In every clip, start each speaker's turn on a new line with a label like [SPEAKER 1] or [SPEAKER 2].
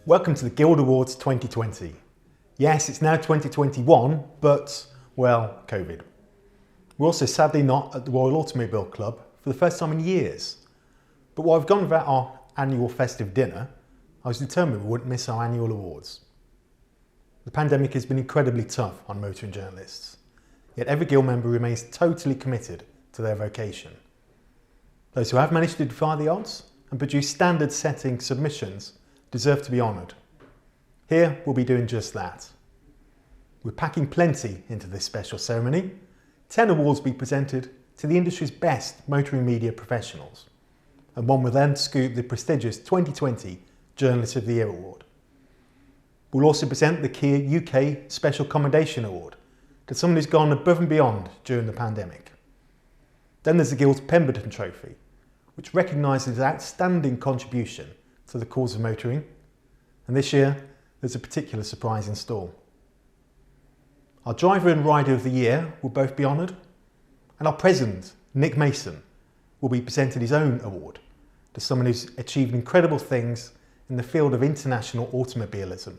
[SPEAKER 1] Welcome to the Guild Awards 2020. Yes, it's now 2021, but, well, COVID. We're also sadly not at the Royal Automobile Club for the first time in years. But while we've gone without our annual festive dinner, I was determined we wouldn't miss our annual awards. The pandemic has been incredibly tough on motoring journalists, yet every Guild member remains totally committed to their vocation. Those who have managed to defy the odds and produce standard-setting submissions deserve to be honoured. Here we'll be doing just that. We're packing plenty into this special ceremony. 10 awards will be presented to the industry's best motoring media professionals, and one will then scoop the prestigious 2020 Journalist of the Year Award. We'll also present the Kia UK Special Commendation Award to someone who's gone above and beyond during the pandemic. Then there's the Guild's Pemberton Trophy, which recognises outstanding contribution to the cause of motoring, and this year there's a particular surprise in store. Our Driver and Rider of the Year will both be honoured, and our President, Nick Mason, will be presented his own award to someone who's achieved incredible things in the field of international automobilism.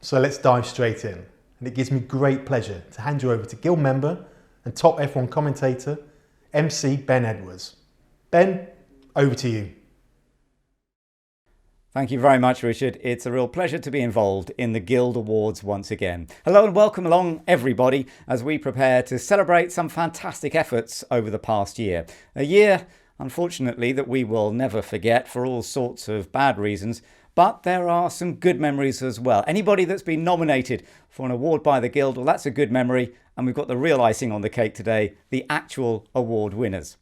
[SPEAKER 1] So let's dive straight in, and it gives me great pleasure to hand you over to Guild member and top F1 commentator, MC Ben Edwards. Ben, over to you.
[SPEAKER 2] Thank you very much, Richard. It's a real pleasure to be involved in the Guild Awards once again. Hello and welcome along, everybody, as we prepare to celebrate some fantastic efforts over the past year. A year, unfortunately, that we will never forget for all sorts of bad reasons, but there are some good memories as well. Anybody that's been nominated for an award by the Guild, well, that's a good memory, and we've got the real icing on the cake today, the actual award winners.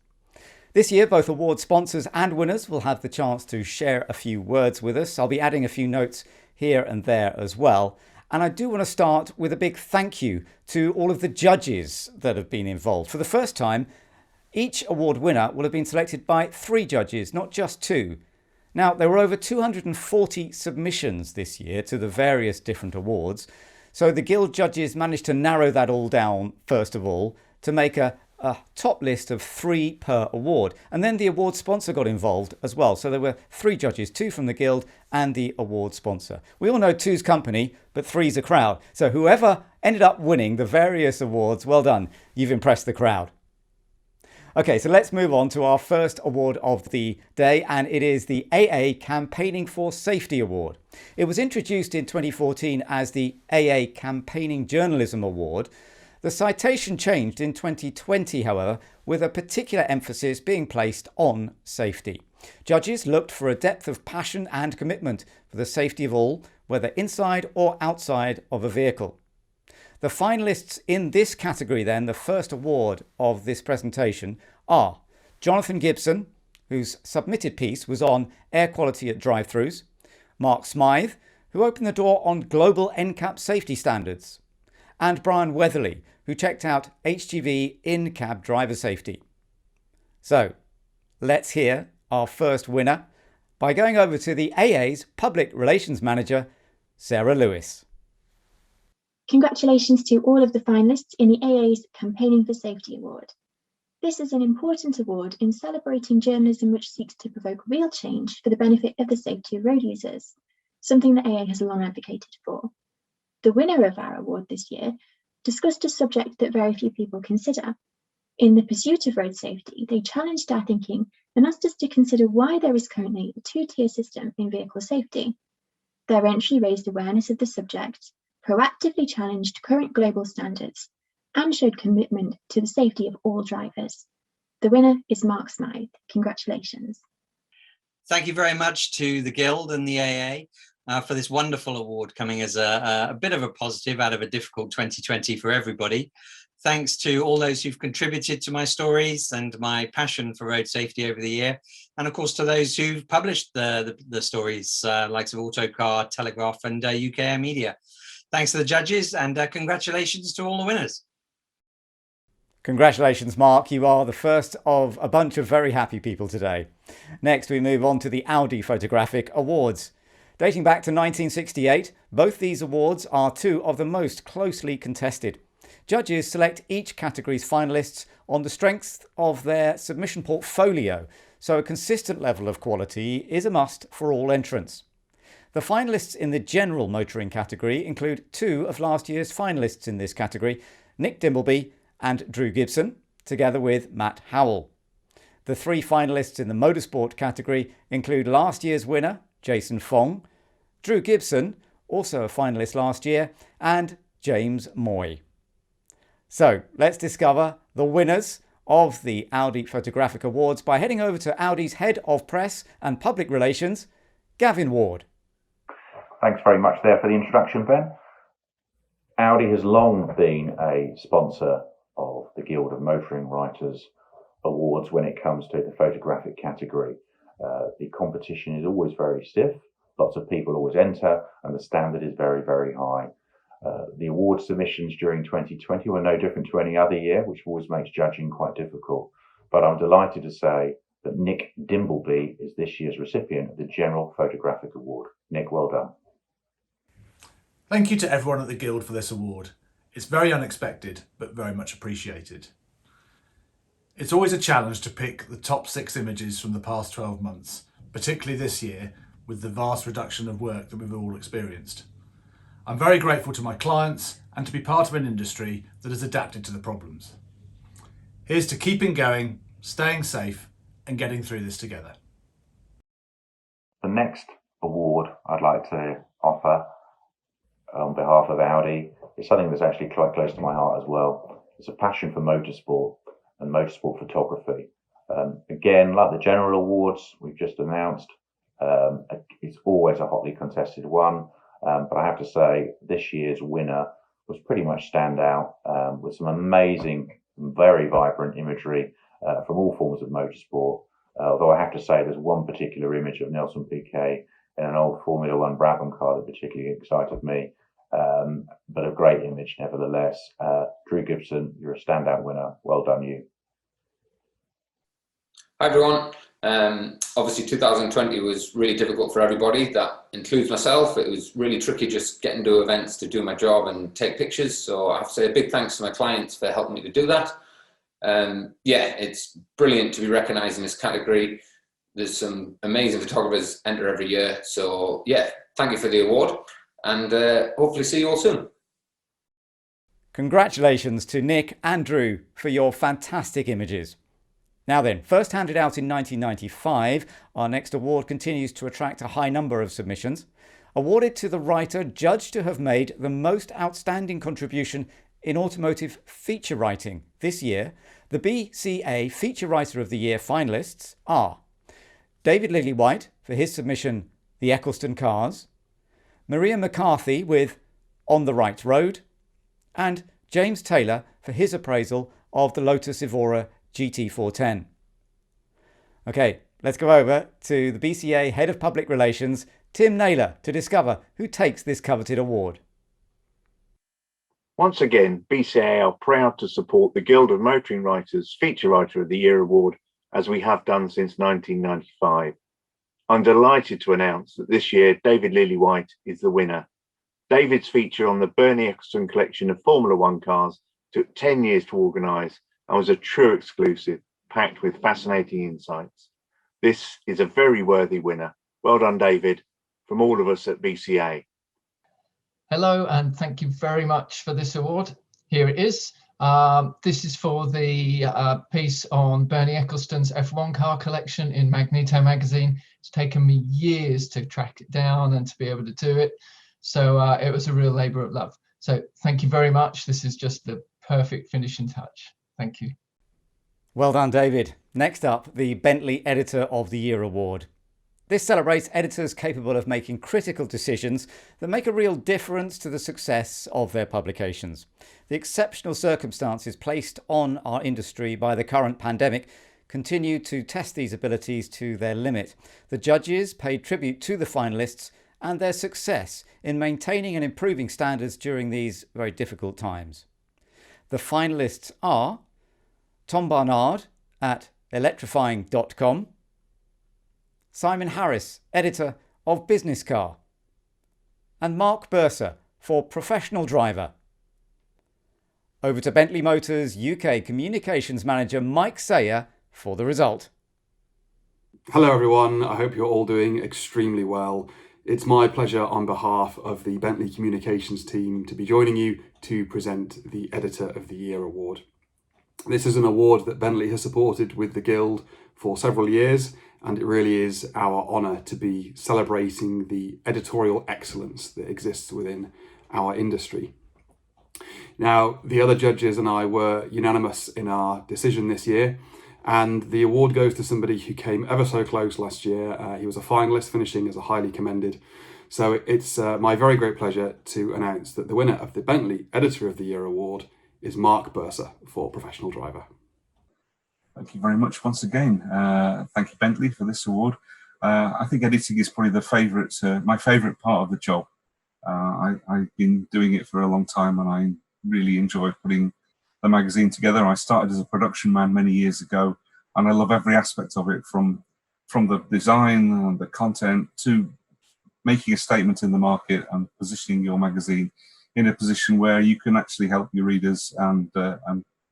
[SPEAKER 2] This year, both award sponsors and winners will have the chance to share a few words with us. I'll be adding a few notes here and there as well. And I do want to start with a big thank you to all of the judges that have been involved. For the first time, each award winner will have been selected by 3 judges, not just 2. Now, there were over 240 submissions this year to the various different awards. So the Guild judges managed to narrow that all down, first of all, to make a top list of 3 per award, and then the award sponsor got involved as well. So there were 3 judges, 2 from the Guild and the award sponsor. We all know 2's company, but 3's a crowd. So whoever ended up winning the various awards, well done, you've impressed the crowd. Okay, so let's move on to our first award of the day, and it is the AA Campaigning for Safety Award. It was introduced in 2014 as the AA Campaigning Journalism Award. The citation changed in 2020, however, with a particular emphasis being placed on safety. Judges looked for a depth of passion and commitment for the safety of all, whether inside or outside of a vehicle. The finalists in this category then, the first award of this presentation, are Jonathan Gibson, whose submitted piece was on air quality at drive-thrus, Mark Smythe, who opened the door on global NCAP safety standards, and Brian Weatherly, who checked out HGV in-cab driver safety. So, let's hear our first winner by going over to the AA's Public Relations Manager, Sarah Lewis.
[SPEAKER 3] Congratulations to all of the finalists in the AA's Campaigning for Safety Award. This is an important award in celebrating journalism which seeks to provoke real change for the benefit of the safety of road users, something the AA has long advocated for. The winner of our award this year discussed a subject that very few people consider. In the pursuit of road safety, they challenged our thinking and asked us to consider why there is currently a 2-tier system in vehicle safety. Their entry raised awareness of the subject, proactively challenged current global standards, and showed commitment to the safety of all drivers. The winner is Mark Smythe. Congratulations.
[SPEAKER 4] Thank you very much to the Guild and the AA. For this wonderful award coming as a bit of a positive out of a difficult 2020 for everybody. Thanks to all those who've contributed to my stories and my passion for road safety over the year. And of course, to those who've published the stories, likes of Autocar, Telegraph and UK Air Media. Thanks to the judges and congratulations to all the winners.
[SPEAKER 2] Congratulations, Mark. You are the first of a bunch of very happy people today. Next, we move on to the Audi Photographic Awards. Dating back to 1968, both these awards are 2 of the most closely contested. Judges select each category's finalists on the strength of their submission portfolio, so a consistent level of quality is a must for all entrants. The finalists in the general motoring category include two of last year's finalists in this category, Nick Dimbleby and Drew Gibson, together with Matt Howell. The three finalists in the motorsport category include last year's winner, Jason Fong, Drew Gibson, also a finalist last year, and James Moy. So let's discover the winners of the Audi Photographic Awards by heading over to Audi's Head of Press and Public Relations, Gavin Ward.
[SPEAKER 5] Thanks very much there for the introduction, Ben. Audi has long been a sponsor of the Guild of Motoring Writers Awards when it comes to the photographic category. The competition is always very stiff, lots of people always enter, and the standard is very, very high. The award submissions during 2020 were no different to any other year, which always makes judging quite difficult. But I'm delighted to say that Nick Dimbleby is this year's recipient of the General Photographic Award. Nick, well done.
[SPEAKER 6] Thank you to everyone at the Guild for this award. It's very unexpected, but very much appreciated. It's always a challenge to pick the top 6 images from the past 12 months, particularly this year with the vast reduction of work that we've all experienced. I'm very grateful to my clients and to be part of an industry that has adapted to the problems. Here's to keeping going, staying safe, and getting through this together.
[SPEAKER 5] The next award I'd like to offer on behalf of Audi is something that's actually quite close to my heart as well. It's a passion for motorsport and motorsport photography. Again, like the general awards we've just announced, it's always a hotly contested one. But I have to say this year's winner was pretty much standout with some amazing, very vibrant imagery from all forms of motorsport. Although I have to say there's one particular image of Nelson Piquet in an old Formula One Brabham car that particularly excited me. But a great image nevertheless. Drew Gibson, you're a standout winner. Well done you.
[SPEAKER 7] Hi everyone. Obviously 2020 was really difficult for everybody. That includes myself. It was really tricky just getting to events to do my job and take pictures. So I have to say a big thanks to my clients for helping me to do that. Yeah, it's brilliant to be recognised in this category. There's some amazing photographers enter every year. So yeah, thank you for the award and hopefully see you all soon.
[SPEAKER 2] Congratulations to Nick and Drew for your fantastic images. Now then, first handed out in 1995, our next award continues to attract a high number of submissions. Awarded to the writer judged to have made the most outstanding contribution in automotive feature writing this year, the BCA Feature Writer of the Year finalists are David Lillywhite for his submission The Eccleston Cars, Maria McCarthy with On the Right Road, and James Taylor for his appraisal of the Lotus Evora GT410. Okay, let's go over to the BCA Head of Public Relations, Tim Naylor, to discover who takes this coveted award.
[SPEAKER 8] Once again, BCA are proud to support the Guild of Motoring Writers Feature Writer of the Year award, as we have done since 1995. I'm delighted to announce that this year David Lillywhite is the winner. David's feature on the Bernie Eccleston collection of Formula One cars took 10 years to organise and was a true exclusive, packed with fascinating insights. This is a very worthy winner. Well done, David, from all of us at BCA.
[SPEAKER 9] Hello, and thank you very much for this award. Here it is. This is for the piece on Bernie Eccleston's F1 car collection in Magneto magazine. It's taken me years to track it down and to be able to do it. So it was a real labour of love. So thank you very much. This is just the perfect finishing touch. Thank you.
[SPEAKER 2] Well done, David. Next up, the Bentley Editor of the Year award. This celebrates editors capable of making critical decisions that make a real difference to the success of their publications. The exceptional circumstances placed on our industry by the current pandemic continue to test these abilities to their limit. The judges paid tribute to the finalists and their success in maintaining and improving standards during these very difficult times. The finalists are Tom Barnard at electrifying.com, Simon Harris, editor of Business Car, and Mark Burser for Professional Driver. Over to Bentley Motors UK Communications Manager Mike Sayer for the result.
[SPEAKER 10] Hello everyone, I hope you're all doing extremely well. It's my pleasure on behalf of the Bentley Communications team to be joining you to present the Editor of the Year award. This is an award that Bentley has supported with the Guild for several years, and it really is our honour to be celebrating the editorial excellence that exists within our industry. Now, the other judges and I were unanimous in our decision this year, and the award goes to somebody who came ever so close last year. He was a finalist, finishing as a highly commended. So it's my very great pleasure to announce that the winner of the Bentley Editor of the Year award is Mark Burser for Professional Driver.
[SPEAKER 11] Thank you very much once again. Thank you, Bentley, for this award. I think editing is probably my favourite part of the job. I've been doing it for a long time, and I really enjoy putting the magazine together. I started as a production man many years ago, and I love every aspect of it, from the design and the content to making a statement in the market and positioning your magazine in a position where you can actually help your readers and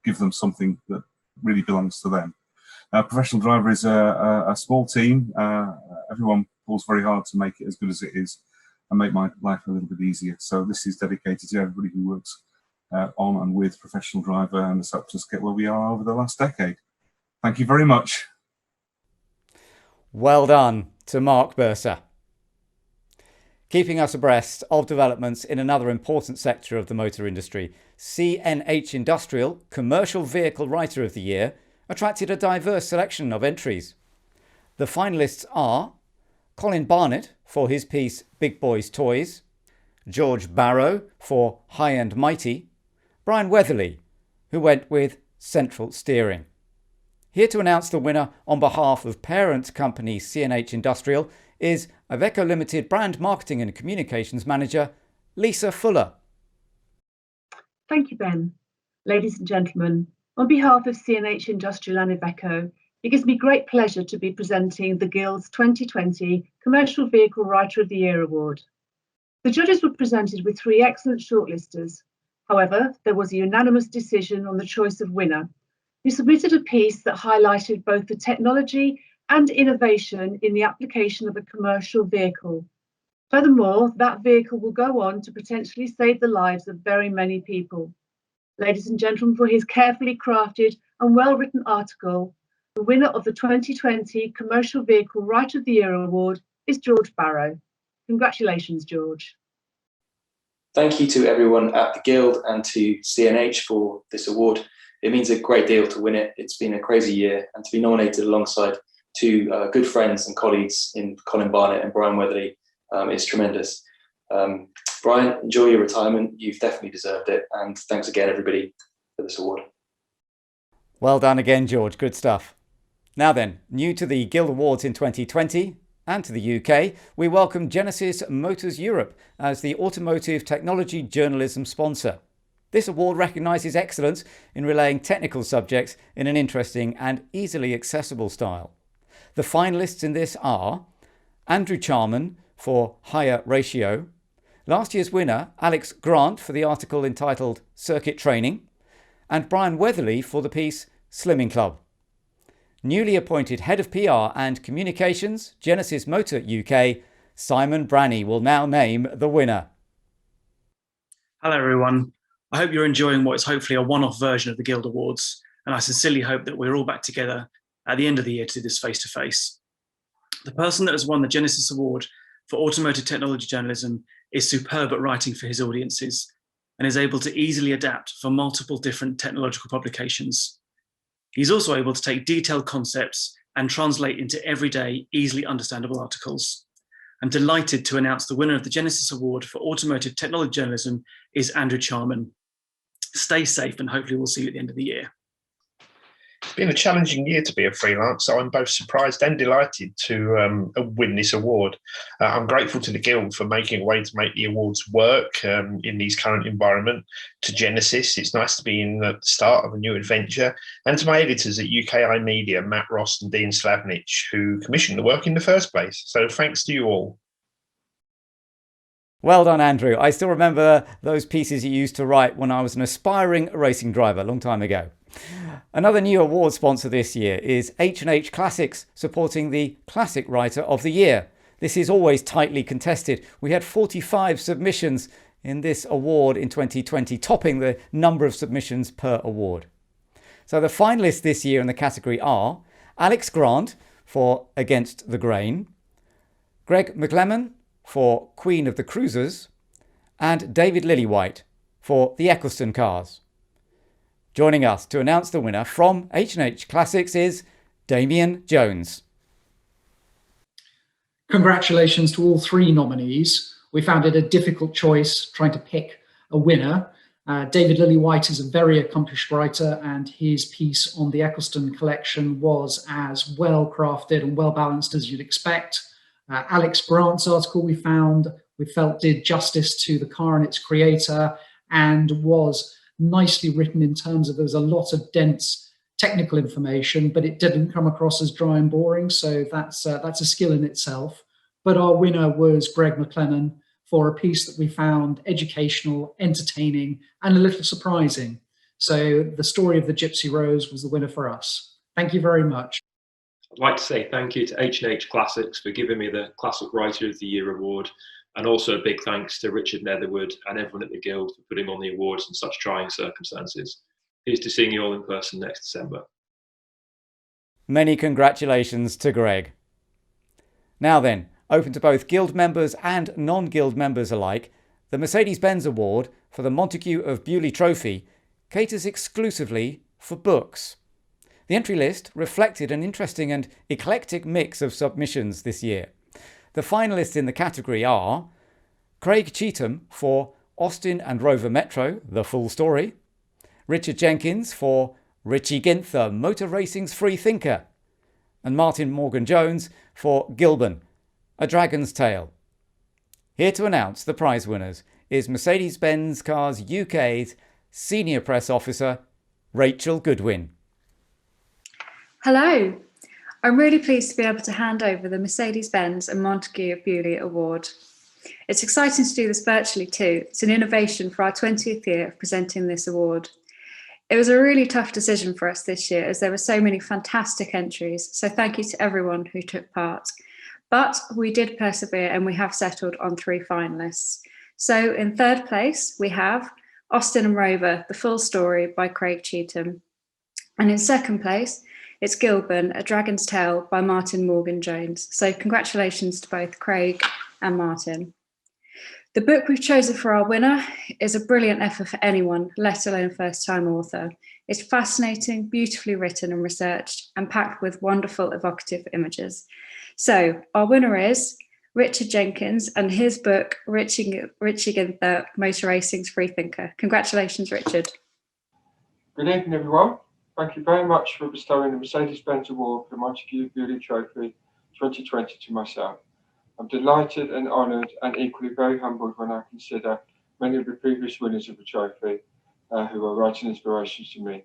[SPEAKER 11] give them something that really belongs to them. Professional Driver is a small team. Everyone pulls very hard to make it as good as it is and make my life a little bit easier. So this is dedicated to everybody who works on and with Professional Driver, and has helped us get where we are over the last decade. Thank you very much.
[SPEAKER 2] Well done to Mark Burser. Keeping us abreast of developments in another important sector of the motor industry, CNH Industrial Commercial Vehicle Writer of the Year attracted a diverse selection of entries. The finalists are Colin Barnett for his piece Big Boys Toys, George Barrow for High and Mighty, Brian Weatherly, who went with Central Steering. Here to announce the winner on behalf of parent company CNH Industrial is Iveco Limited Brand Marketing and Communications Manager, Lisa Fuller.
[SPEAKER 12] Thank you, Ben. Ladies and gentlemen, on behalf of CNH Industrial and Iveco, it gives me great pleasure to be presenting the Guild's 2020 Commercial Vehicle Writer of the Year Award. The judges were presented with 3 excellent shortlisters. However, there was a unanimous decision on the choice of winner, who submitted a piece that highlighted both the technology and innovation in the application of a commercial vehicle. Furthermore, that vehicle will go on to potentially save the lives of very many people. Ladies and gentlemen, for his carefully crafted and well-written article, the winner of the 2020 Commercial Vehicle Writer of the Year Award is George Barrow. Congratulations, George.
[SPEAKER 13] Thank you to everyone at the Guild and to CNH for this award. It means a great deal to win it. It's been a crazy year, and to be nominated alongside 2 good friends and colleagues in Colin Barnett and Brian Weatherly is tremendous. Brian, enjoy your retirement. You've definitely deserved it. And thanks again, everybody, for this award.
[SPEAKER 2] Well done again, George. Good stuff. Now then, new to the Guild Awards in 2020 and to the UK, we welcome Genesis Motors Europe as the Automotive Technology Journalism sponsor. This award recognises excellence in relaying technical subjects in an interesting and easily accessible style. The finalists in this are Andrew Charman for Higher Ratio, last year's winner Alex Grant for the article entitled Circuit Training, and Brian Weatherly for the piece Slimming Club. Newly appointed Head of PR and Communications, Genesis Motor UK, Simon Branney will now name the winner.
[SPEAKER 14] Hello everyone. I hope you're enjoying what is hopefully a one-off version of the Guild Awards, and I sincerely hope that we're all back together at the end of the year to do this face-to-face. The person that has won the Genesis Award for Automotive Technology Journalism is superb at writing for his audiences and is able to easily adapt for multiple different technological publications. He's also able to take detailed concepts and translate into everyday, easily understandable articles. I'm delighted to announce the winner of the Genesis Award for Automotive Technology Journalism is Andrew Charman. Stay safe, and hopefully we'll see you at the end of the year.
[SPEAKER 15] It's been a challenging year to be a freelancer. I'm both surprised and delighted to win this award. I'm grateful to the Guild for making a way to make the awards work in this current environment. To Genesis, it's nice to be in the start of a new adventure. And to my editors at UKI Media, Matt Ross and Dean Slavnich, who commissioned the work in the first place. So thanks to you all.
[SPEAKER 2] Well done, Andrew. I still remember those pieces you used to write when I was an aspiring racing driver a long time ago. Another new award sponsor this year is H&H Classics, supporting the Classic Writer of the Year. This is always tightly contested. We had 45 submissions in this award in 2020, topping the number of submissions per award. So the finalists this year in the category are Alex Grant for Against the Grain, Greg McLemon for Queen of the Cruisers, and David Lillywhite for the Eccleston cars. Joining us to announce the winner from H&H Classics is Damien Jones.
[SPEAKER 16] Congratulations to all three nominees. We found it a difficult choice trying to pick a winner. David Lillywhite is a very accomplished writer, and his piece on the Eccleston collection was as well crafted and well balanced as you'd expect. Alex Grant's article we felt did justice to the car and its creator, and was nicely written in terms of there was a lot of dense technical information, but it didn't come across as dry and boring. So that's a skill in itself. But our winner was Greg McLennan for a piece that we found educational, entertaining, and a little surprising. So the story of the Gypsy Rose was the winner for us. Thank you very much.
[SPEAKER 17] I'd like to say thank you to H&H Classics for giving me the Classic Writer of the Year award, and also a big thanks to Richard Netherwood and everyone at the Guild for putting on the awards in such trying circumstances. Here's to seeing you all in person next December.
[SPEAKER 2] Many congratulations to Greg. Now then, open to both Guild members and non-Guild members alike, the Mercedes-Benz Award for the Montagu of Beaulieu Trophy caters exclusively for books. The entry list reflected an interesting and eclectic mix of submissions this year. The finalists in the category are Craig Cheetham for Austin and Rover Metro, The Full Story, Richard Jenkins for Richie Ginther, Motor Racing's Free Thinker, and Martin Morgan-Jones for Gilban, A Dragon's Tale. Here to announce the prize winners is Mercedes-Benz Cars UK's Senior Press Officer, Rachel Goodwin.
[SPEAKER 18] Hello, I'm really pleased to be able to hand over the Mercedes-Benz and Montagu of Beaulieu Award. It's exciting to do this virtually too. It's an innovation for our 20th year of presenting this award. It was a really tough decision for us this year as there were so many fantastic entries, so thank you to everyone who took part. But we did persevere and we have settled on 3 finalists. So in third place, we have Austin and Rover, The Full Story by Craig Cheetham. And in second place, it's Gilban, A Dragon's Tale by Martin Morgan-Jones. So congratulations to both Craig and Martin. The book we've chosen for our winner is a brilliant effort for anyone, let alone a first-time author. It's fascinating, beautifully written and researched, and packed with wonderful, evocative images. So our winner is Richard Jenkins and his book, Richie Ginther, Motor Racing's Free Thinker. Congratulations, Richard.
[SPEAKER 19] Good evening, everyone. Thank you very much for bestowing the Mercedes-Benz Award for the Montagu Beaulieu Trophy 2020 to myself. I'm delighted and honoured and equally very humbled when I consider many of the previous winners of the trophy who are writing inspirations to me.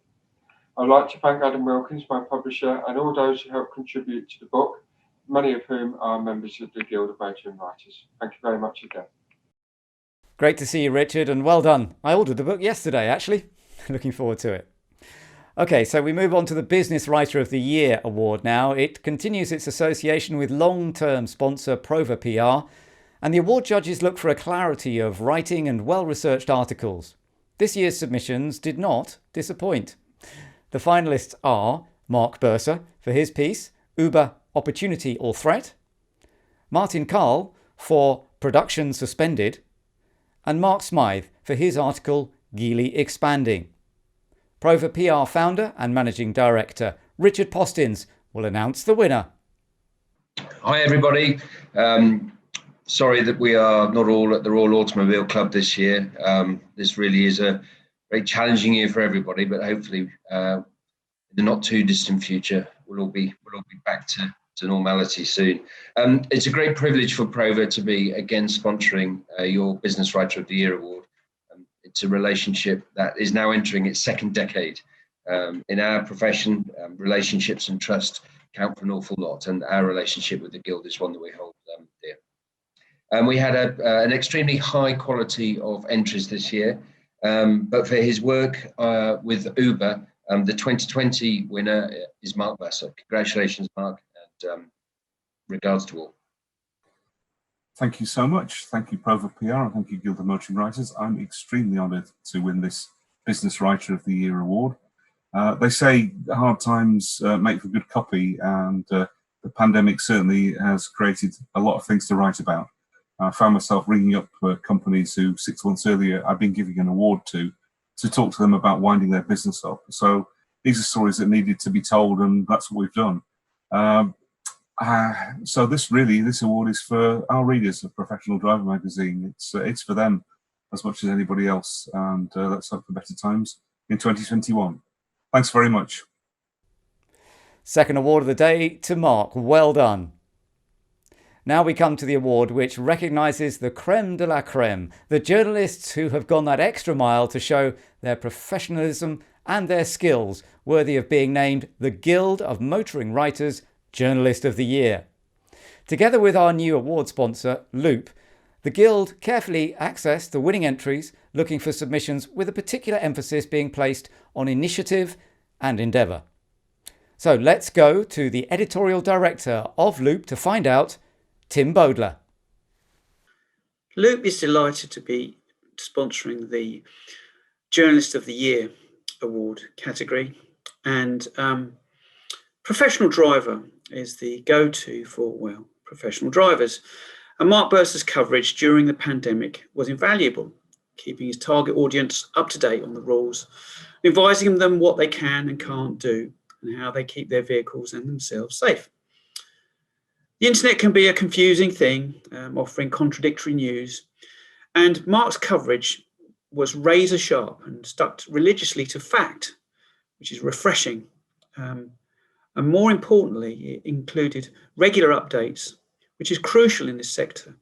[SPEAKER 19] I'd like to thank Adam Wilkins, my publisher, and all those who helped contribute to the book, many of whom are members of the Guild of Motoring Writers. Thank you very much again.
[SPEAKER 2] Great to see you, Richard, and well done. I ordered the book yesterday, actually. Looking forward to it. Okay, so we move on to the Business Writer of the Year award now. It continues its association with long-term sponsor Prova PR, and the award judges look for a clarity of writing and well-researched articles. This year's submissions did not disappoint. The finalists are Mark Burser for his piece, Uber, Opportunity or Threat, Martin Carl for Production Suspended, and Mark Smythe for his article, Geely Expanding. Prova PR founder and managing director Richard Postins will announce the winner.
[SPEAKER 20] Hi everybody. Sorry that we are not all at the Royal Automobile Club this year. This really is a very challenging year for everybody, but hopefully in the not too distant future we'll all be back to normality soon. It's a great privilege for Prova to be again sponsoring your Business Writer of the Year award. It's a relationship that is now entering its second decade. In our profession, relationships and trust count for an awful lot, and our relationship with the Guild is one that we hold dear. We had an extremely high quality of entries this year, but for his work with Uber, the 2020 winner is Mark Burser. Congratulations, Mark, and regards to all.
[SPEAKER 11] Thank you so much. Thank you, Prova PR, and thank you, Guild of Motoring Writers. I'm extremely honoured to win this Business Writer of the Year award. They say hard times make for good copy, and the pandemic certainly has created a lot of things to write about. I found myself ringing up companies who 6 months earlier I'd been giving an award to talk to them about winding their business up. So these are stories that needed to be told, and that's what we've done. So this award is for our readers of Professional Driver magazine. It's for them as much as anybody else, and let's hope for better times in 2021. Thanks very much.
[SPEAKER 2] Second award of the day to Mark. Well done. Now we come to the award which recognises the creme de la creme, the journalists who have gone that extra mile to show their professionalism and their skills, worthy of being named the Guild of Motoring Writers Journalist of the Year. Together with our new award sponsor, Loop, the Guild carefully accessed the winning entries, looking for submissions with a particular emphasis being placed on initiative and endeavour. So let's go to the editorial director of Loop to find out, Tim Bodler.
[SPEAKER 21] Loop is delighted to be sponsoring the Journalist of the Year award category, and Professional Driver is the go-to for, well, professional drivers. And Mark Bursar's coverage during the pandemic was invaluable, keeping his target audience up to date on the rules, advising them what they can and can't do, and how they keep their vehicles and themselves safe. The internet can be a confusing thing, offering contradictory news, and Mark's coverage was razor sharp and stuck religiously to fact, which is refreshing. And more importantly, it included regular updates, which is crucial in this sector.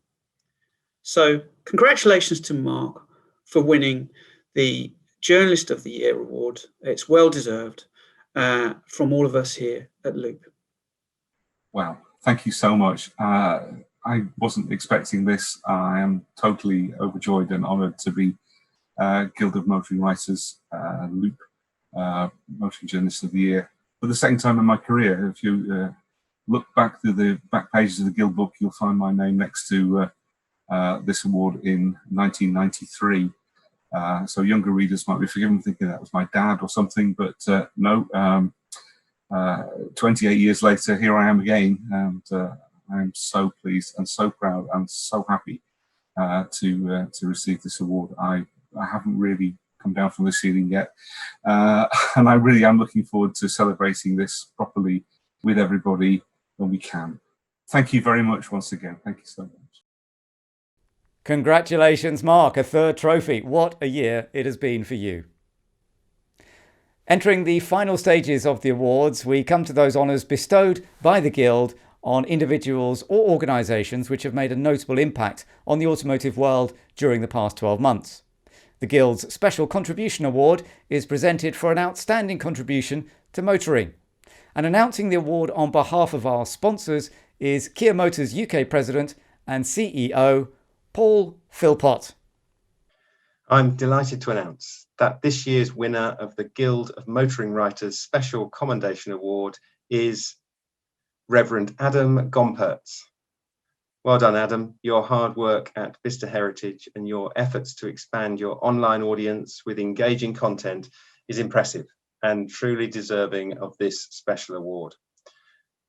[SPEAKER 21] So congratulations to Mark for winning the Journalist of the Year award. It's well deserved from all of us here at Loop.
[SPEAKER 11] Wow, thank you so much. I wasn't expecting this. I am totally overjoyed and honoured to be Guild of Motoring Writers Loop Motoring Journalist of the Year for the second time in my career. If you look back through the back pages of the Guild book, you'll find my name next to this award in 1993. So younger readers might be forgiven thinking that was my dad or something, but no. 28 years later, here I am again, and I'm so pleased and so proud and so happy to receive this award. I haven't really come down from the ceiling yet, and I really am looking forward to celebrating this properly with everybody when we can. Thank you very much once again. Thank you so much.
[SPEAKER 2] Congratulations, Mark, a third trophy. What a year it has been for you. Entering the final stages of the awards, we come to those honours bestowed by the Guild on individuals or organisations which have made a notable impact on the automotive world during the past 12 months. The Guild's Special Contribution Award is presented for an outstanding contribution to motoring. And announcing the award on behalf of our sponsors is Kia Motors UK President and CEO, Paul Philpott.
[SPEAKER 22] I'm delighted to announce that this year's winner of the Guild of Motoring Writers Special Commendation Award is Reverend Adam Gompertz. Well done, Adam. Your hard work at Vista Heritage and your efforts to expand your online audience with engaging content is impressive and truly deserving of this special award.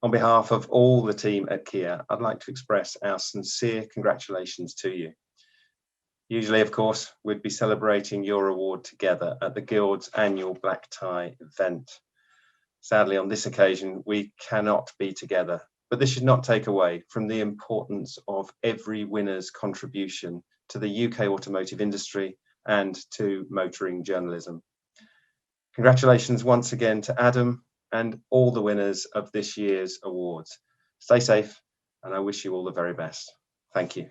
[SPEAKER 22] On behalf of all the team at Kia, I'd like to express our sincere congratulations to you. Usually, of course, we'd be celebrating your award together at the Guild's annual black tie event. Sadly, on this occasion, we cannot be together, but this should not take away from the importance of every winner's contribution to the UK automotive industry and to motoring journalism. Congratulations once again to Adam and all the winners of this year's awards. Stay safe, and I wish you all the very best. Thank you.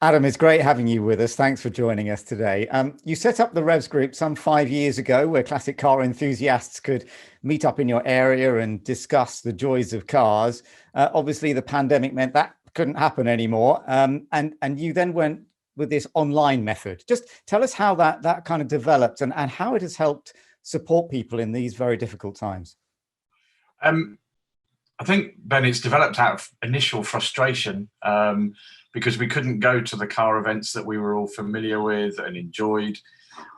[SPEAKER 2] Adam, it's great having you with us. Thanks for joining us today. You set up the Revs Group some 5 years ago where classic car enthusiasts could meet up in your area and discuss the joys of cars. Obviously, the pandemic meant that couldn't happen anymore. And you then went with this online method. Just tell us how that kind of developed and how it has helped support people in these very difficult times.
[SPEAKER 6] I think, Ben, it's developed out of initial frustration because we couldn't go to the car events that we were all familiar with and enjoyed.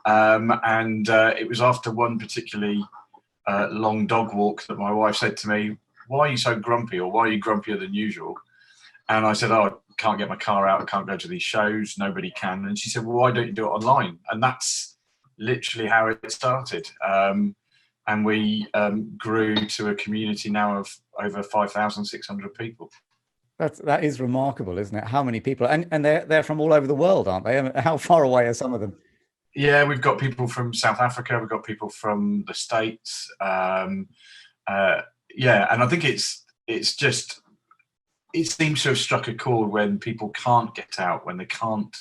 [SPEAKER 6] And it was after one particularly long dog walk that my wife said to me, "Why are you so grumpy?" or "Why are you grumpier than usual?" And I said, "Oh, I can't get my car out. I can't go to these shows. Nobody can." And she said, "Well, why don't you do it online?" And that's literally how it started. And we grew to a community now of over 5,600 people.
[SPEAKER 2] That is remarkable, isn't it? How many people, and they're from all over the world, aren't they? How far away are some of them?
[SPEAKER 6] Yeah, we've got people from South Africa. We've got people from the States. Yeah, and I think it's just, it seems to have struck a chord when people can't get out, when they can't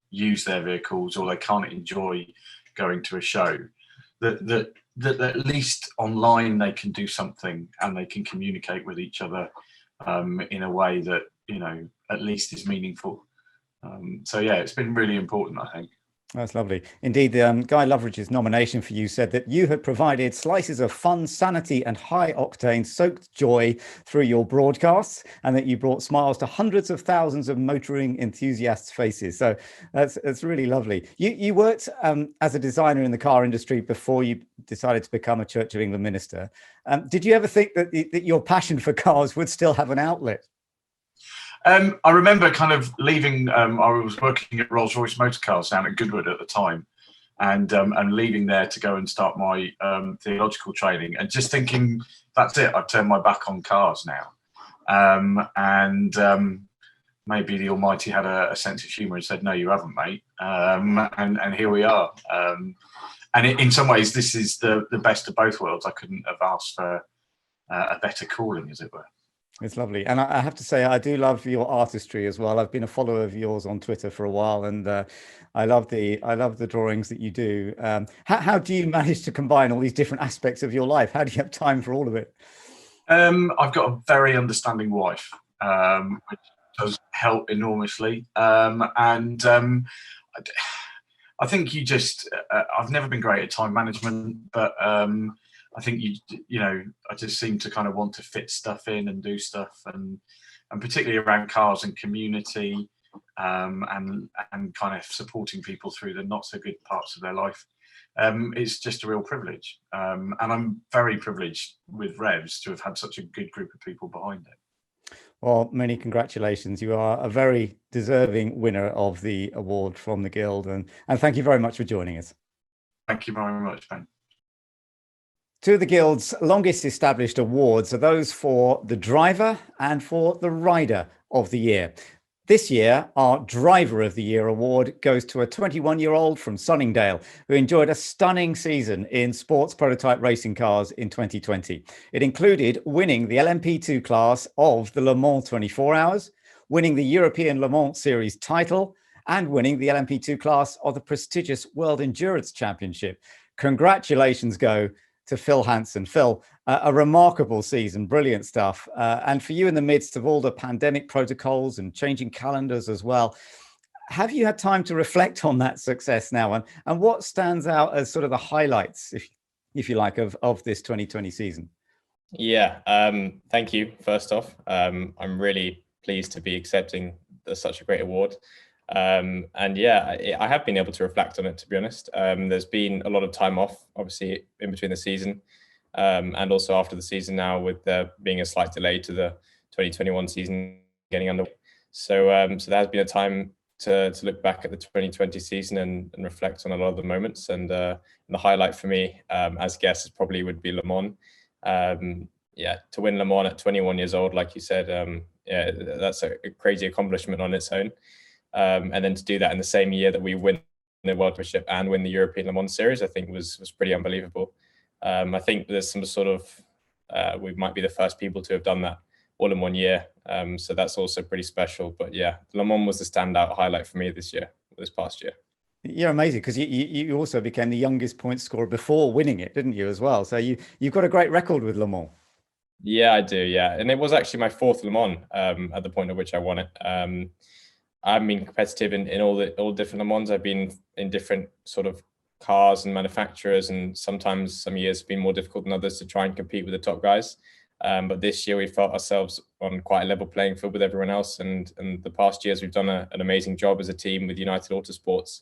[SPEAKER 6] use their vehicles or they can't enjoy going to a show, that at least online they can do something and they can communicate with each other in a way that, you know, at least is meaningful. So yeah, it's been really important, I think.
[SPEAKER 2] That's lovely. Indeed, Guy Loveridge's nomination for you said that you had provided slices of fun, sanity and high-octane soaked joy through your broadcasts, and that you brought smiles to hundreds of thousands of motoring enthusiasts' faces. So that's really lovely. You worked as a designer in the car industry before you decided to become a Church of England minister. Did you ever think that your passion for cars would still have an outlet?
[SPEAKER 6] I remember kind of leaving. I was working at Rolls-Royce Motor Cars down at Goodwood at the time, and leaving there to go and start my theological training, and just thinking, that's it. I've turned my back on cars now, maybe the Almighty had a sense of humour and said, "No, you haven't, mate." And here we are. And in some ways, this is the best of both worlds. I couldn't have asked for a better calling, as it were.
[SPEAKER 2] It's lovely. And I have to say, I do love your artistry as well. I've been a follower of yours on Twitter for a while, and I love the drawings that you do. How do you manage to combine all these different aspects of your life? How do you have time for all of it?
[SPEAKER 6] I've got a very understanding wife, which does help enormously. I think you just, I've never been great at time management, but I think you know, I just seem to kind of want to fit stuff in and do stuff, and particularly around cars and community, and kind of supporting people through the not so good parts of their life. It's just a real privilege, and I'm very privileged with Revs to have had such a good group of people behind it.
[SPEAKER 2] Well, many congratulations. You are a very deserving winner of the award from the Guild, and thank you very much for joining us.
[SPEAKER 6] Thank you very much, Ben.
[SPEAKER 2] Two of the Guild's longest established awards are those for the driver and for the rider of the year. This year, our Driver of the Year award goes to a 21-year-old from Sunningdale who enjoyed a stunning season in sports prototype racing cars in 2020. It included winning the LMP2 class of the Le Mans 24 Hours, winning the European Le Mans Series title, and winning the LMP2 class of the prestigious World Endurance Championship. Congratulations go to Phil Hansen. Phil, a remarkable season, brilliant stuff. And for you, in the midst of all the pandemic protocols and changing calendars as well, have you had time to reflect on that success now? And what stands out as sort of the highlights, if you like, of this 2020 season?
[SPEAKER 1] Yeah, thank you, first off. I'm really pleased to be accepting such a great award. And yeah, I have been able to reflect on it, to be honest. There's been a lot of time off, obviously, in between the season, and also after the season now, with there being a slight delay to the 2021 season getting underway. So there has been a time to look back at the 2020 season and reflect on a lot of the moments. And the highlight for me, as guests, probably would be Le Mans. Yeah, to win Le Mans at 21 years old, like you said, yeah, that's a crazy accomplishment on its own. And then to do that in the same year that we win the World Championship and win the European Le Mans Series, I think was pretty unbelievable. I think there's some sort of, we might be the first people to have done that all in one year. So that's also pretty special. But yeah, Le Mans was the standout highlight for me this past year.
[SPEAKER 2] You're amazing, because you also became the youngest point scorer before winning it, didn't you, as well? So you've got a great record with Le Mans.
[SPEAKER 1] Yeah, I do. Yeah. And it was actually my fourth Le Mans at the point at which I won it. I've been competitive in all different Le Mans. I've been in different sort of cars and manufacturers, and sometimes some years have been more difficult than others to try and compete with the top guys. But this year we felt ourselves on quite a level playing field with everyone else. And the past years we've done an amazing job as a team with United Autosports,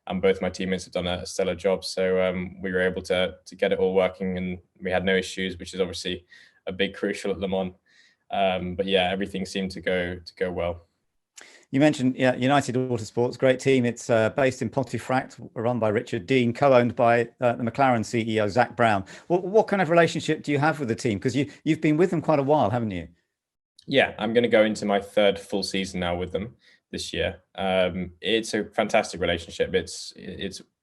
[SPEAKER 1] and both my teammates have done a stellar job. So we were able to get it all working, and we had no issues, which is obviously a big crucial at Le Mans. But yeah, everything seemed to go well.
[SPEAKER 2] You mentioned United Autosports, great team. It's based in Pontefract, run by Richard Dean, co-owned by the McLaren CEO, Zach Brown. What kind of relationship do you have with the team? Because you've been with them quite a while, haven't you?
[SPEAKER 1] Yeah, I'm going to go into my third full season now with them this year. It's a fantastic relationship. It's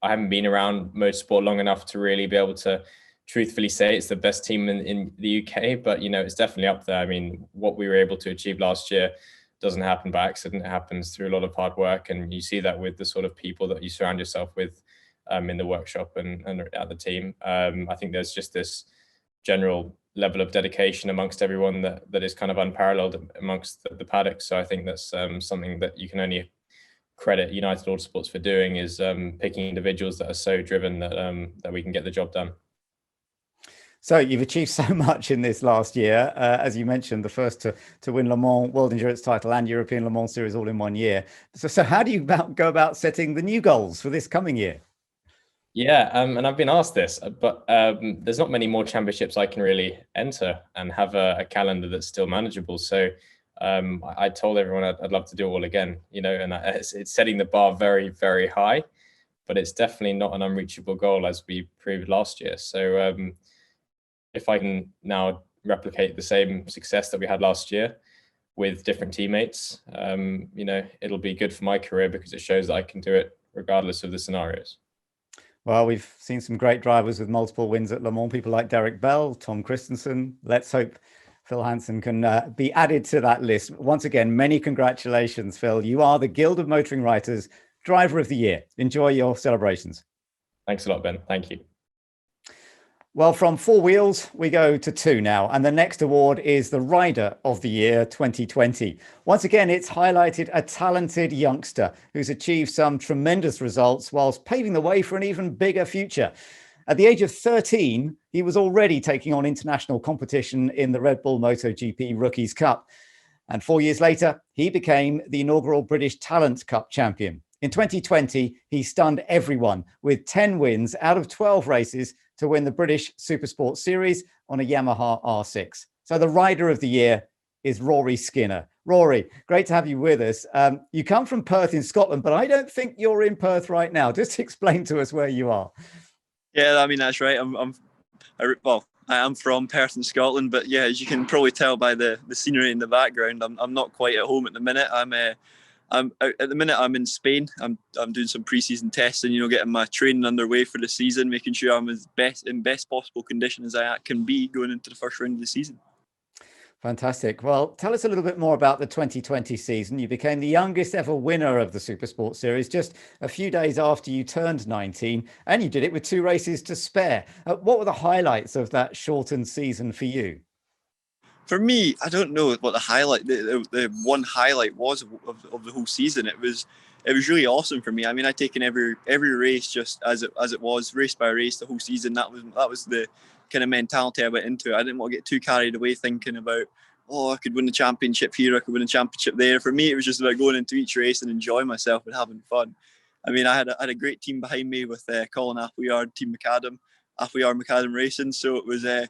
[SPEAKER 1] I haven't been around motorsport long enough to really be able to truthfully say it's the best team in the UK, but it's definitely up there. I mean, what we were able to achieve last year doesn't happen by accident. It happens through a lot of hard work, and you see that with the sort of people that you surround yourself with in the workshop and at the team. I think there's just this general level of dedication amongst everyone that is kind of unparalleled amongst the paddock. So I think that's something that you can only credit United Autosports for doing, is picking individuals that are so driven that we can get the job done.
[SPEAKER 2] So you've achieved so much in this last year, as you mentioned, the first to win Le Mans World Endurance title and European Le Mans Series all in 1 year. So how do you go about setting the new goals for this coming year?
[SPEAKER 1] Yeah, and I've been asked this, but there's not many more championships I can really enter and have a calendar that's still manageable. So I told everyone I'd love to do it all again, and it's setting the bar very, very high, but it's definitely not an unreachable goal as we proved last year. So if I can now replicate the same success that we had last year with different teammates, it'll be good for my career, because it shows that I can do it regardless of the scenarios.
[SPEAKER 2] Well, we've seen some great drivers with multiple wins at Le Mans, people like Derek Bell, Tom Christensen. Let's hope Phil Hansen can be added to that list. Once again, many congratulations, Phil. You are the Guild of Motoring Writers Driver of the Year. Enjoy your celebrations.
[SPEAKER 1] Thanks a lot, Ben. Thank you.
[SPEAKER 2] Well, from 4 wheels, we go to 2 now. And the next award is the Rider of the Year 2020. Once again, it's highlighted a talented youngster who's achieved some tremendous results whilst paving the way for an even bigger future. At the age of 13, he was already taking on international competition in the Red Bull MotoGP Rookies Cup. And 4 years later, he became the inaugural British Talent Cup champion. In 2020, he stunned everyone with 10 wins out of 12 races to win the British Supersport Series on a Yamaha R6. So the Rider of the Year is Rory Skinner. Rory, great to have you with us. You come from Perth in Scotland, but I don't think you're in Perth right now. Just explain to us where you are.
[SPEAKER 3] Yeah, I mean, that's right. I'm from Perth in Scotland, but yeah, as you can probably tell by the scenery in the background, I'm not quite at home at the minute. At the minute I'm in Spain. I'm doing some pre-season testing, getting my training underway for the season, making sure I'm in best possible condition as I can be going into the first round of the season.
[SPEAKER 2] Fantastic. Well, tell us a little bit more about the 2020 season. You became the youngest ever winner of the Supersport Series just a few days after you turned 19, and you did it with 2 races to spare. What were the highlights of that shortened season for you?
[SPEAKER 3] For me, I don't know what the one highlight was of the whole season. It was really awesome for me. I mean, I'd taken every race just as it was, race by race, the whole season. That was the kind of mentality I went into. I didn't want to get too carried away thinking about, I could win the championship here, I could win the championship there. For me, it was just about going into each race and enjoying myself and having fun. I mean, I had a great team behind me with Colin Appleyard, Team Appleyard Macadam Racing. So it was I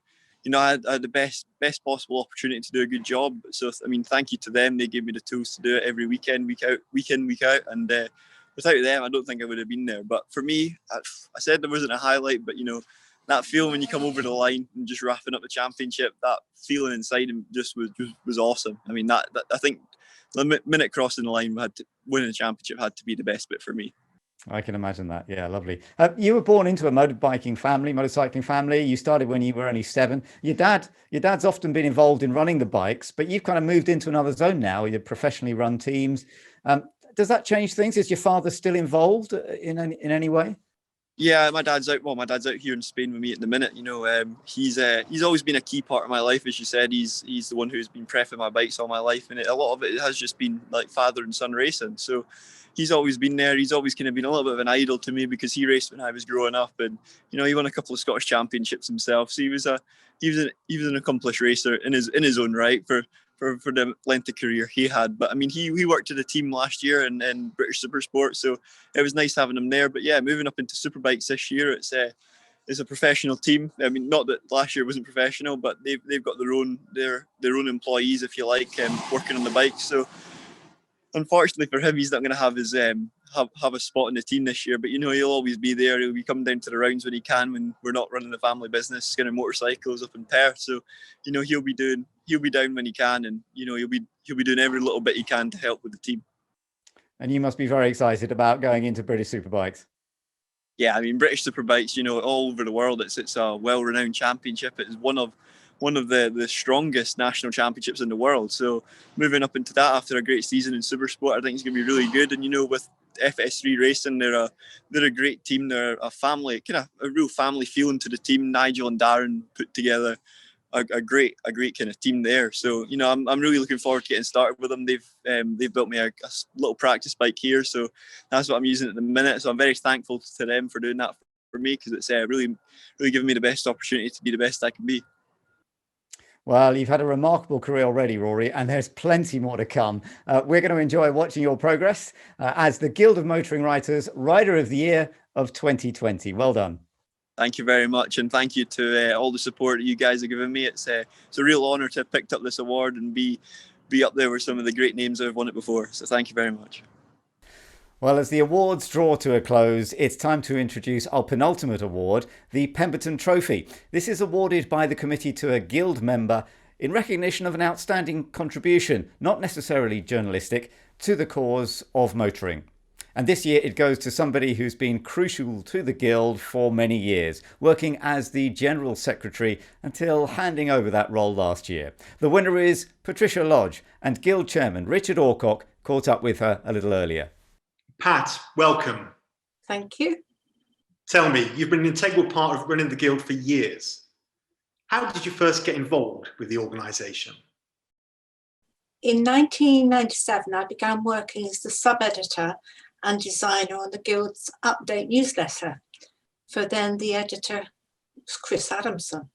[SPEAKER 3] had the best possible opportunity to do a good job. So, I mean, thank you to them. They gave me the tools to do it every weekend, week in, week out. And without them, I don't think I would have been there. But for me, I said there wasn't a highlight, but, that feeling when you come over the line and just wrapping up the championship, that feeling inside him just was awesome. I mean, that I think the minute crossing the line, winning a championship had to be the best bit for me.
[SPEAKER 2] I can imagine that. Yeah, lovely. You were born into a motorcycling family. You started when you were only 7. Your dad's often been involved in running the bikes, but you've kind of moved into another zone now. You professionally run teams. Does that change things? Is your father still involved in any way?
[SPEAKER 3] Yeah, my dad's out. Well, my dad's out here in Spain with me at the minute. You know, he's always been a key part of my life, as you said. He's the one who's been prepping my bikes all my life, and a lot of it has just been like father and son racing. So he's always been there. He's always kind of been a little bit of an idol to me because he raced when I was growing up, and you know, he won a couple of Scottish championships himself. So he was an accomplished racer in his own right for the length of career he had. But I mean, he worked at the team last year in British Supersport, so it was nice having him there. But yeah, moving up into Superbikes this year, it's a professional team. I mean, not that last year wasn't professional, but they've got their own employees, if you like, working on the bikes. So unfortunately for him, he's not going to have his have a spot in the team this year. But you know, he'll always be there. He'll be coming down to the rounds when he can, when we're not running the family business, skinning motorcycles up in Perth. So you know, he'll be down when he can, and you know, he'll be doing every little bit he can to help with the team. And
[SPEAKER 2] you must be very excited about going into British Superbikes.
[SPEAKER 3] Yeah, I mean, British Superbikes, you know, all over the world, it's a well-renowned championship. It is one of the strongest national championships in the world. So moving up into that after a great season in Supersport, I think it's going to be really good. And you know, with FS3 Racing, they're a great team. They're a family, kind of a real family feeling to the team. Nigel and Darren put together a great kind of team there. So you know, I'm really looking forward to getting started with them. They've built me a little practice bike here, so that's what I'm using at the minute. So I'm very thankful to them for doing that for me, because it's really giving me the best opportunity to be the best I can be.
[SPEAKER 2] Well, you've had a remarkable career already, Rory, and there's plenty more to come. We're going to enjoy watching your progress as the Guild of Motoring Writers Rider of the Year of 2020. Well done.
[SPEAKER 3] Thank you very much, and thank you to all the support that you guys have given me. It's a real honour to have picked up this award and be up there with some of the great names that have won it before. So thank you very much.
[SPEAKER 2] Well, as the awards draw to a close, it's time to introduce our penultimate award, the Pemberton Trophy. This is awarded by the committee to a Guild member in recognition of an outstanding contribution, not necessarily journalistic, to the cause of motoring. And this year it goes to somebody who's been crucial to the Guild for many years, working as the General Secretary until handing over that role last year. The winner is Patricia Lodge, and Guild Chairman Richard Orcock caught up with her a little earlier.
[SPEAKER 4] Pat, welcome.
[SPEAKER 5] Thank you.
[SPEAKER 4] Tell me, you've been an integral part of running the Guild for years. How did you first get involved with the organisation?
[SPEAKER 5] In 1997, I began working as the sub-editor and designer on the Guild's update newsletter for then the editor, Chris Adamson.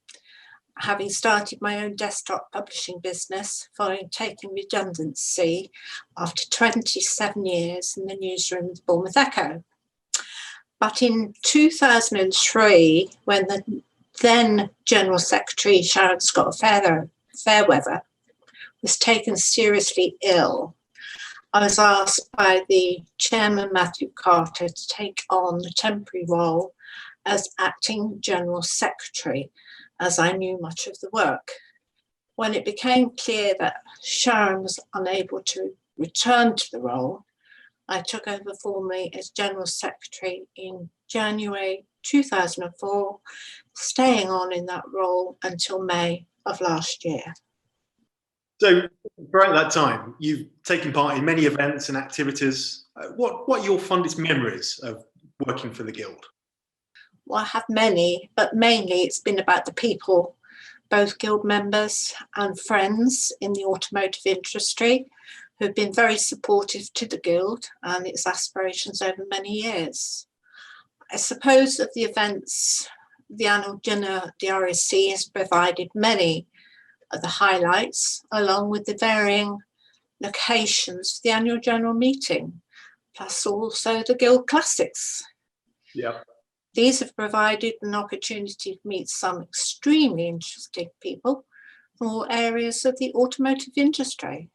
[SPEAKER 5] Having started my own desktop publishing business following taking redundancy after 27 years in the newsroom of the Bournemouth Echo. But in 2003, when the then General Secretary Sharon Scott Fairweather was taken seriously ill, I was asked by the chairman, Matthew Carter, to take on the temporary role as acting General Secretary, as I knew much of the work. When it became clear that Sharon was unable to return to the role, I took over formally as General Secretary in January 2004, staying on in that role until May of last year.
[SPEAKER 4] So throughout that time, you've taken part in many events and activities. What are your fondest memories of working for the Guild?
[SPEAKER 5] Well, I have many, but mainly it's been about the people, both Guild members and friends in the automotive industry, who've been very supportive to the Guild and its aspirations over many years. I suppose of the events, the annual dinner, the RSC has provided many of the highlights, along with the varying locations for the annual general meeting, plus also the Guild Classics.
[SPEAKER 4] Yeah.
[SPEAKER 5] These have provided an opportunity to meet some extremely interesting people from all areas of the automotive industry.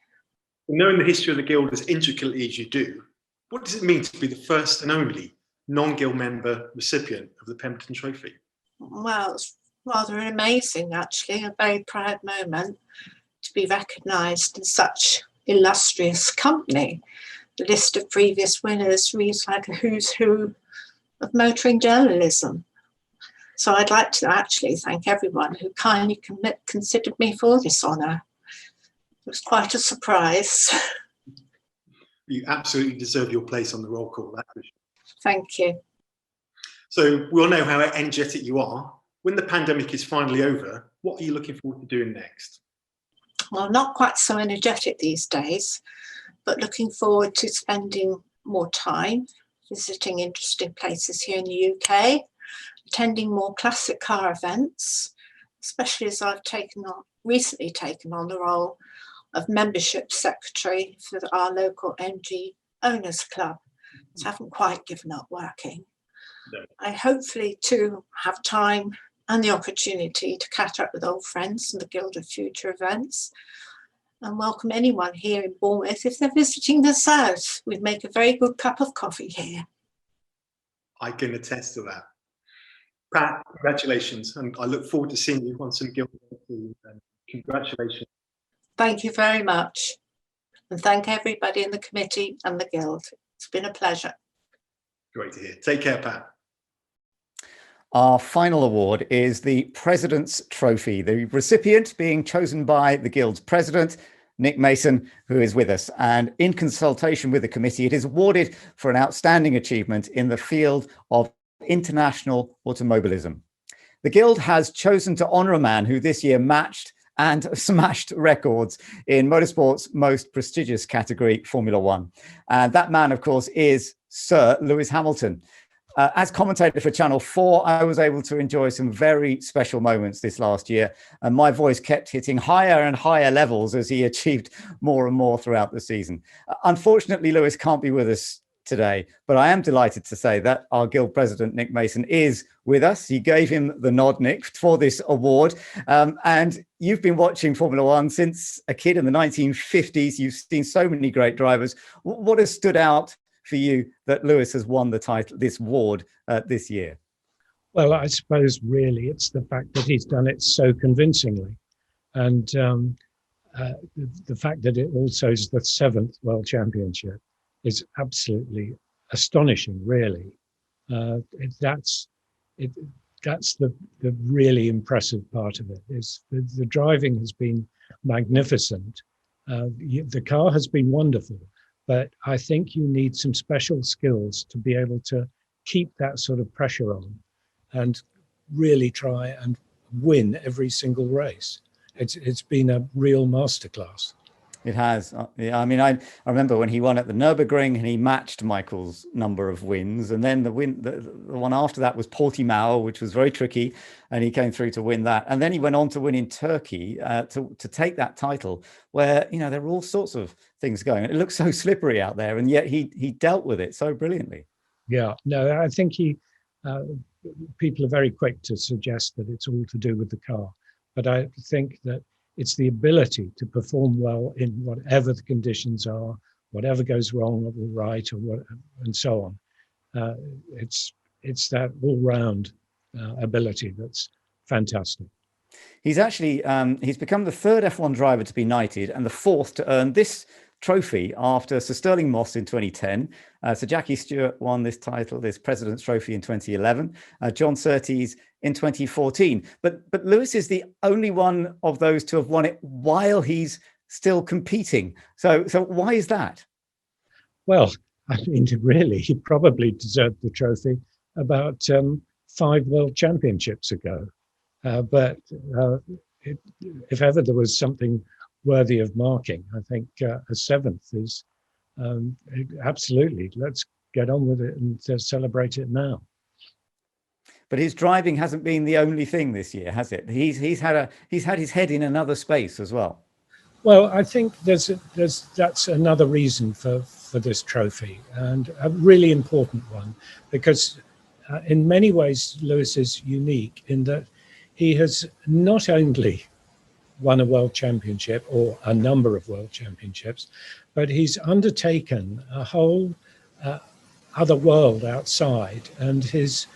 [SPEAKER 4] Knowing the history of the Guild as intricately as you do, what does it mean to be the first and only non-Guild member recipient of the Pemberton Trophy?
[SPEAKER 5] Well, it's rather amazing, actually, a very proud moment to be recognised in such illustrious company. The list of previous winners reads like a who's who of motoring journalism. So I'd like to actually thank everyone who kindly considered me for this honour. It was quite a surprise.
[SPEAKER 4] You absolutely deserve your place on the roll call, that's for sure.
[SPEAKER 5] Thank you.
[SPEAKER 4] So we all know how energetic you are. When the pandemic is finally over, what are you looking forward to doing next?
[SPEAKER 5] Well, not quite so energetic these days, but looking forward to spending more time visiting interesting places here in the UK, attending more classic car events, especially as I've recently taken on the role of membership secretary for our local MG Owners Club. So I haven't quite given up working.
[SPEAKER 4] No.
[SPEAKER 5] I hopefully too have time and the opportunity to catch up with old friends and the Guild of Future Events, and welcome anyone here in Bournemouth if they're visiting the south. We make a very good cup of coffee here.
[SPEAKER 4] I can attest to that. Pat, congratulations, and I look forward to seeing you once in the Guild. Congratulations.
[SPEAKER 5] Thank you very much, and thank everybody in the committee and the Guild. It's been a pleasure.
[SPEAKER 4] Great to hear. Take care, Pat.
[SPEAKER 2] Our final award is the President's Trophy, the recipient being chosen by the Guild's president, Nick Mason, who is with us. And in consultation with the committee, it is awarded for an outstanding achievement in the field of international automobilism. The Guild has chosen to honour a man who this year matched and smashed records in motorsport's most prestigious category, Formula One. And that man, of course, is Sir Lewis Hamilton. As commentator for Channel 4, I was able to enjoy some very special moments this last year, and my voice kept hitting higher and higher levels as he achieved more and more throughout the season. Unfortunately, Lewis can't be with us today, but I am delighted to say that our Guild president, Nick Mason, is with us. He gave him the nod, Nick, for this award. And you've been watching Formula One since a kid in the 1950s. You've seen so many great drivers. What has stood out for you that Lewis has won the title, this award this year?
[SPEAKER 7] Well, I suppose really it's the fact that he's done it so convincingly. And the fact that it also is the 7th World Championship is absolutely astonishing, really. That's the really impressive part of it. Is the driving has been magnificent. The car has been wonderful, but I think you need some special skills to be able to keep that sort of pressure on and really try and win every single race. It's been a real masterclass.
[SPEAKER 2] It has. Yeah, I mean, I remember when he won at the Nürburgring and he matched Michael's number of wins. And then the one after that was Portimao, which was very tricky. And he came through to win that. And then he went on to win in Turkey to take that title where, you know, there were all sorts of things going. It looked so slippery out there. And yet he dealt with it so brilliantly.
[SPEAKER 7] Yeah, no, I think people are very quick to suggest that it's all to do with the car. But I think that it's the ability to perform well in whatever the conditions are, whatever goes wrong or right, or what, and so on. It's that all-round ability that's fantastic.
[SPEAKER 2] He's actually he's become the 3rd F1 driver to be knighted and the 4th to earn this trophy after Sir Stirling Moss in 2010. Sir Jackie Stewart won this title, this President's Trophy, in 2011. John Surtees in 2014. But Lewis is the only one of those to have won it while he's still competing. So why is that?
[SPEAKER 7] Well, I mean, really, he probably deserved the trophy about 5 World Championships ago. But if ever there was something worthy of marking, I think a 7th is absolutely. Let's get on with it and celebrate it now.
[SPEAKER 2] But his driving hasn't been the only thing this year, has it? He's had his head in another space as well.
[SPEAKER 7] Well, I think that's another reason for this trophy, and a really important one, because in many ways Lewis is unique in that he has not only won a world championship or a number of world championships, but he's undertaken a whole other world outside, and his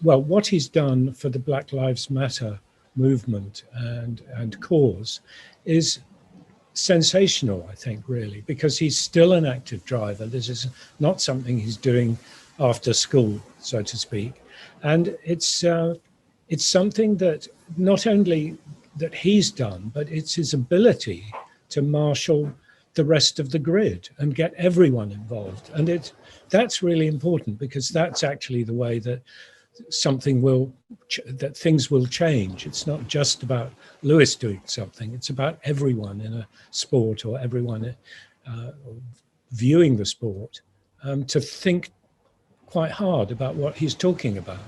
[SPEAKER 7] what he's done for the Black Lives Matter movement and cause is sensational, I think, really, because he's still an active driver. This is not something he's doing after school, so to speak, and it's something that not only that he's done, but it's his ability to marshal the rest of the grid and get everyone involved. And that's really important, because that's actually the way that things will change. It's not just about Lewis doing something, it's about everyone in a sport, or everyone viewing the sport, to think quite hard about what he's talking about.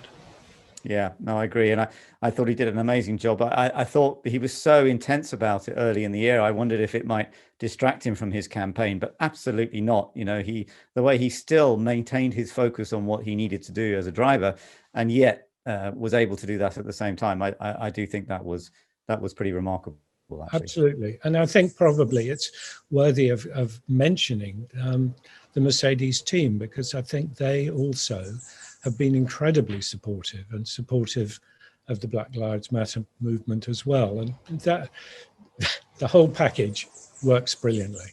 [SPEAKER 2] Yeah, no, I agree. And I thought he did an amazing job. I thought he was so intense about it early in the year. I wondered if it might distract him from his campaign, but absolutely not. You know, the way he still maintained his focus on what he needed to do as a driver, and yet was able to do that at the same time. I do think that was pretty remarkable, actually.
[SPEAKER 7] Absolutely. And I think probably it's worthy of mentioning the Mercedes team, because I think they also have been incredibly supportive of the Black Lives Matter movement as well. And that the whole package works brilliantly.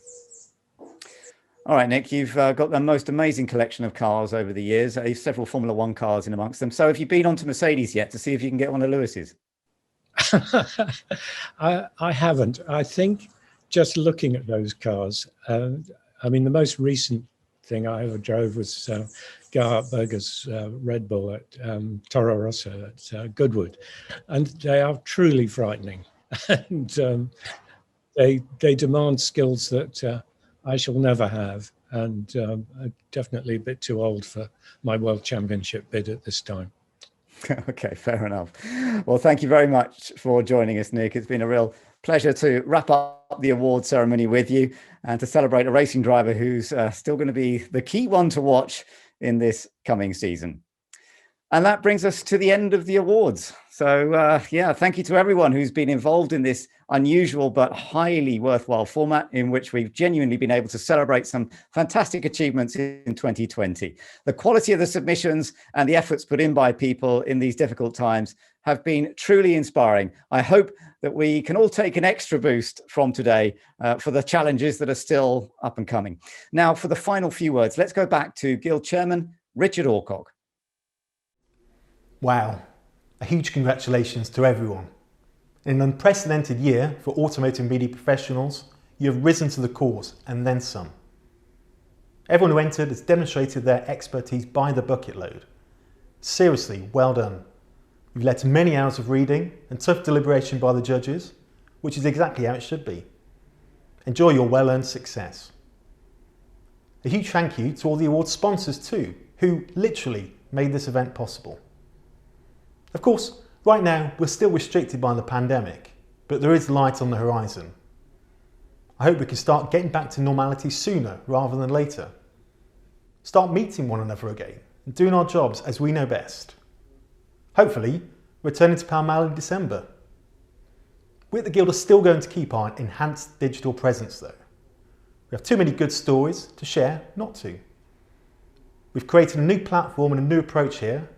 [SPEAKER 2] All right, Nick, you've got the most amazing collection of cars over the years, several Formula One cars in amongst them. So have you been onto Mercedes yet to see if you can get one of Lewis's?
[SPEAKER 7] I haven't. I think just looking at those cars, I mean, the most recent thing I ever drove was Gerhard Berger's Red Bull at Toro Rosso at Goodwood, and they are truly frightening. And they demand skills that I shall never have, and I'm definitely a bit too old for my World Championship bid at this time.
[SPEAKER 2] Okay, fair enough. Well, thank you very much for joining us, Nick. It's been a real pleasure to wrap up the award ceremony with you and to celebrate a racing driver who's still going to be the key one to watch in this coming season. And that brings us to the end of the awards. So yeah, thank you to everyone who's been involved in this unusual but highly worthwhile format, in which we've genuinely been able to celebrate some fantastic achievements in 2020. The quality of the submissions and the efforts put in by people in these difficult times have been truly inspiring. I hope that we can all take an extra boost from today for the challenges that are still up and coming. Now, for the final few words, let's go back to Guild Chairman Richard Orcock.
[SPEAKER 8] Wow, a huge congratulations to everyone. In an unprecedented year for automotive media professionals, you have risen to the cause and then some. Everyone who entered has demonstrated their expertise by the bucket load. Seriously, well done. You've led to many hours of reading and tough deliberation by the judges, which is exactly how it should be. Enjoy your well-earned success. A huge thank you to all the award sponsors too, who literally made this event possible. Of course, right now we're still restricted by the pandemic, but there is light on the horizon. I hope we can start getting back to normality sooner rather than later. Start meeting one another again and doing our jobs as we know best. Hopefully, returning to Pall Mall in December. We at the Guild are still going to keep our enhanced digital presence though. We have too many good stories to share not to. We've created a new platform and a new approach here.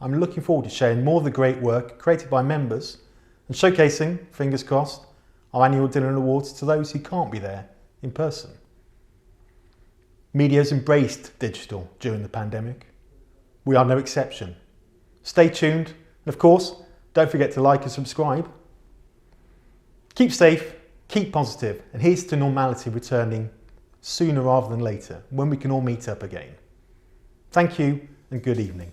[SPEAKER 8] I'm looking forward to sharing more of the great work created by members and showcasing, fingers crossed, our annual dinner and awards to those who can't be there in person. Media's embraced digital during the pandemic. We are no exception. Stay tuned, and of course, don't forget to like and subscribe. Keep safe, keep positive, and here's to normality returning sooner rather than later, when we can all meet up again. Thank you and good evening.